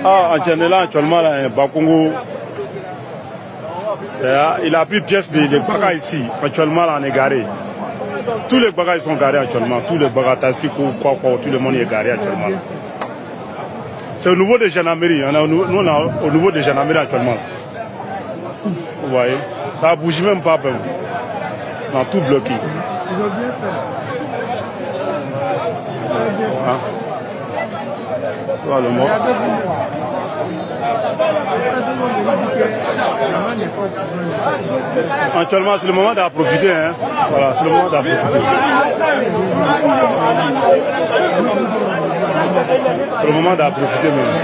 Ah, en général, actuellement, là, Bakongo, il a pris pièce des bagages ici. Actuellement, là, on est garé. Tous les bagages sont garés actuellement. Tous les bagages tassis, quoi, tout le monde est garé actuellement. C'est au niveau de gendarmerie. Nous, on est au niveau de gendarmerie actuellement. Vous voyez, ça a bougé même pas. On a tout bloqué. Ils ont bien fait. Hein? Voilà le mot. Actuellement, c'est le moment d'en profiter. Hein? Voilà, c'est le moment d'en profiter. C'est le moment d'en profiter même.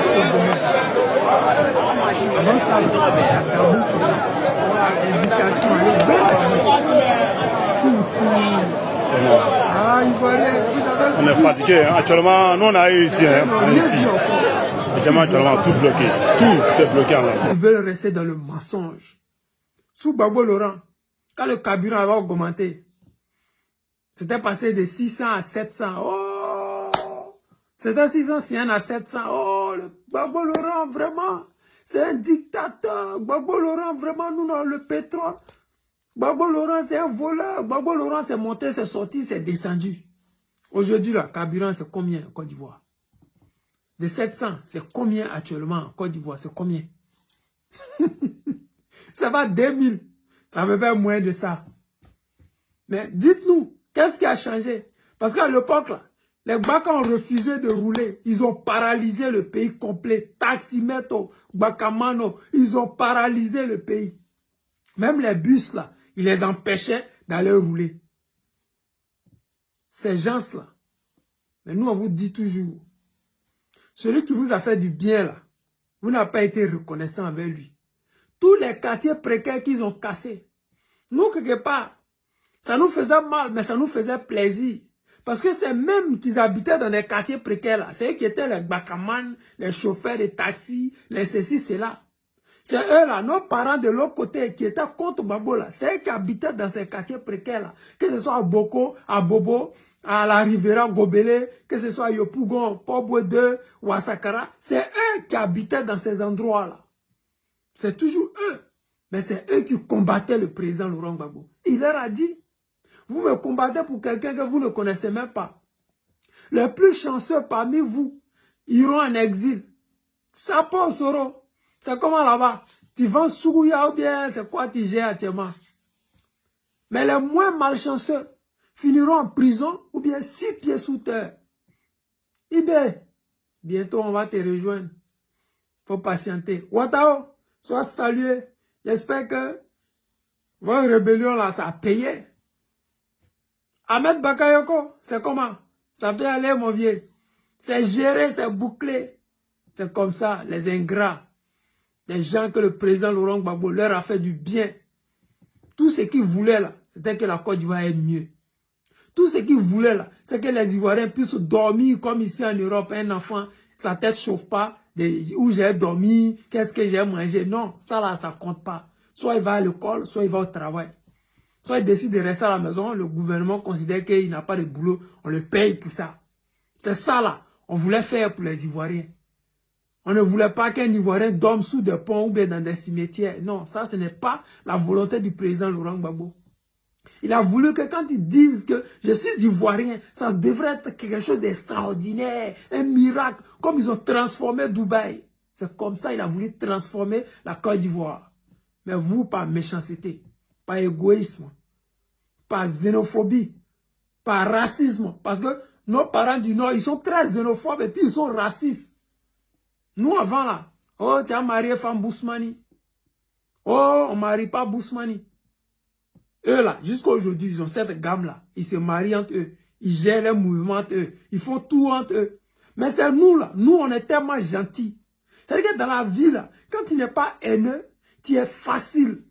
On est fatigué. Hein? Actuellement, nous on a eu ici. Hein? On est ici. Actuellement, tout bloqué. Tout s'est bloqué en là. Ils veulent rester dans le mensonge. Sous Gbagbo Laurent, quand le carburant avait augmenté, c'était passé de 600 à 700. Oh! C'était 600 à 700. Oh, le Gbagbo Laurent, vraiment, c'est un dictateur. Gbagbo Laurent, vraiment, nous, dans le pétrole. Gbagbo Laurent, c'est un voleur. Gbagbo Laurent, c'est monté, c'est sorti, c'est descendu. Aujourd'hui, le carburant, c'est combien en Côte d'Ivoire? De 700, c'est combien actuellement en Côte d'Ivoire? C'est combien? Ça va 2000. Ça veut pas moins de ça. Mais dites-nous, qu'est-ce qui a changé? Parce qu'à l'époque, les Gbaka ont refusé de rouler. Ils ont paralysé le pays complet. Taximeto, Gbakamano, ils ont paralysé le pays. Même les bus, là, ils les empêchaient d'aller rouler. Ces gens-là. Mais nous, on vous dit toujours, celui qui vous a fait du bien, là, vous n'avez pas été reconnaissant avec lui. Tous les quartiers précaires qu'ils ont cassés, nous, quelque part, ça nous faisait mal, mais ça nous faisait plaisir. Parce que c'est même qu'ils habitaient dans des quartiers précaires, là. C'est eux qui étaient les bakaman, les chauffeurs de taxis, les ceci, cela. C'est eux, là, nos parents de l'autre côté, qui étaient contre Gbagbo, là. C'est eux qui habitaient dans ces quartiers précaires, là. Que ce soit à Boko, à Bobo, à la Riviera Gobele, que ce soit à Yopougon, Pobwe 2 ou à Sakara, c'est eux qui habitaient dans ces endroits-là. C'est toujours eux. Mais c'est eux qui combattaient le président Laurent Gbagbo. Il leur a dit, vous me combattez pour quelqu'un que vous ne connaissez même pas. Les plus chanceux parmi vous iront en exil. Chapeau Soro. C'est comment là-bas? Tu vends Sougouya ou bien c'est quoi tu gères actuellement? Mais les moins malchanceux finiront en prison ou bien 6 pieds sous terre. Ibé, bientôt on va te rejoindre. Faut patienter. Watao, sois salué. J'espère que votre rébellion là, ça a payé. Ahmed Bakayoko, c'est comment? Ça peut aller mon vieux. C'est géré, c'est bouclé. C'est comme ça, les ingrats. Les gens que le président Laurent Gbagbo leur a fait du bien. Tout ce qu'ils voulaient là, c'était que la Côte d'Ivoire aille mieux. Tout ce qu'ils voulaient là, c'est que les Ivoiriens puissent dormir comme ici en Europe. Un enfant, sa tête chauffe pas. Où j'ai dormi, qu'est-ce que j'ai mangé. Non, ça là, ça compte pas. Soit il va à l'école, soit il va au travail. Soit il décide de rester à la maison, le gouvernement considère qu'il n'a pas de boulot, on le paye pour ça. C'est ça là, on voulait faire pour les Ivoiriens. On ne voulait pas qu'un Ivoirien dorme sous des ponts ou bien dans des cimetières. Non, ça ce n'est pas la volonté du président Laurent Gbagbo. Il a voulu que quand ils disent que je suis Ivoirien, ça devrait être quelque chose d'extraordinaire, un miracle, comme ils ont transformé Dubaï. C'est comme ça qu'il a voulu transformer la Côte d'Ivoire. Mais vous, par méchanceté, par égoïsme, par xénophobie, par racisme. Parce que nos parents du Nord, ils sont très xénophobes et puis ils sont racistes. Nous, avant là, oh, tu as marié femme Bousmani. Oh, on ne marie pas Bousmani. Eux là, jusqu'à aujourd'hui, ils ont cette gamme-là. Ils se marient entre eux. Ils gèrent les mouvements entre eux. Ils font tout entre eux. Mais c'est nous là. Nous, on est tellement gentils. C'est-à-dire que dans la vie là, quand tu n'es pas haineux, tu es facile.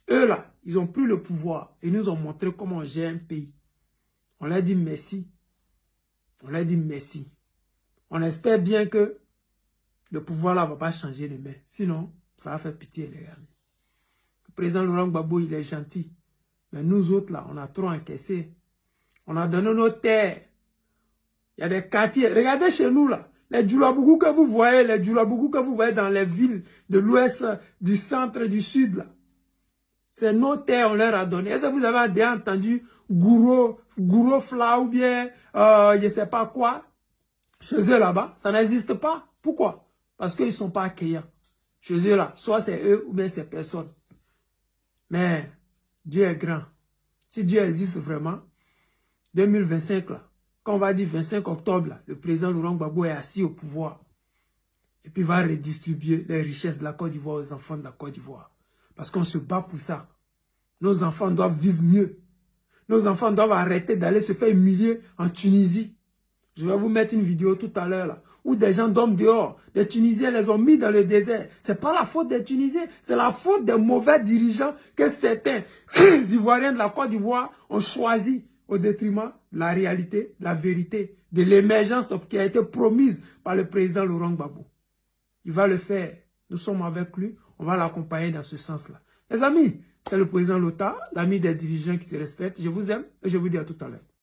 Eux là, ils ont pris le pouvoir. Et nous ont montré comment on gère un pays. On leur dit merci. On leur dit merci. On espère bien que le pouvoir là ne va pas changer de main. Sinon, ça va faire pitié les gars. Le président Laurent Gbagbo, il est gentil. Mais nous autres, là, on a trop encaissé. On a donné nos terres. Il y a des quartiers. Regardez chez nous, là. Les Djoulabougou que vous voyez, dans les villes de l'ouest, du centre, du sud, là. C'est nos terres, on leur a donné. Est-ce que vous avez déjà entendu Gouro Fla ou bien, je ne sais pas quoi, chez eux là-bas? Ça n'existe pas. Pourquoi? Parce qu'ils ne sont pas accueillants. Chez eux là, soit c'est eux ou bien c'est personne. Mais Dieu est grand. Si Dieu existe vraiment, 2025 là, quand on va dire 25 octobre, là, le président Laurent Gbagbo est assis au pouvoir. Et puis il va redistribuer les richesses de la Côte d'Ivoire aux enfants de la Côte d'Ivoire. Parce qu'on se bat pour ça. Nos enfants doivent vivre mieux. Nos enfants doivent arrêter d'aller se faire humilier en Tunisie. Je vais vous mettre une vidéo tout à l'heure là, où des gens dorment dehors. Les Tunisiens les ont mis dans le désert. Ce n'est pas la faute des Tunisiens, c'est la faute des mauvais dirigeants que certains Ivoiriens de la Côte d'Ivoire ont choisi au détriment de la réalité, de la vérité, de l'émergence qui a été promise par le président Laurent Gbagbo. Il va le faire. Nous sommes avec lui. On va l'accompagner dans ce sens-là. Les amis, c'est le président Lota, l'ami des dirigeants qui se respectent. Je vous aime et je vous dis à tout à l'heure.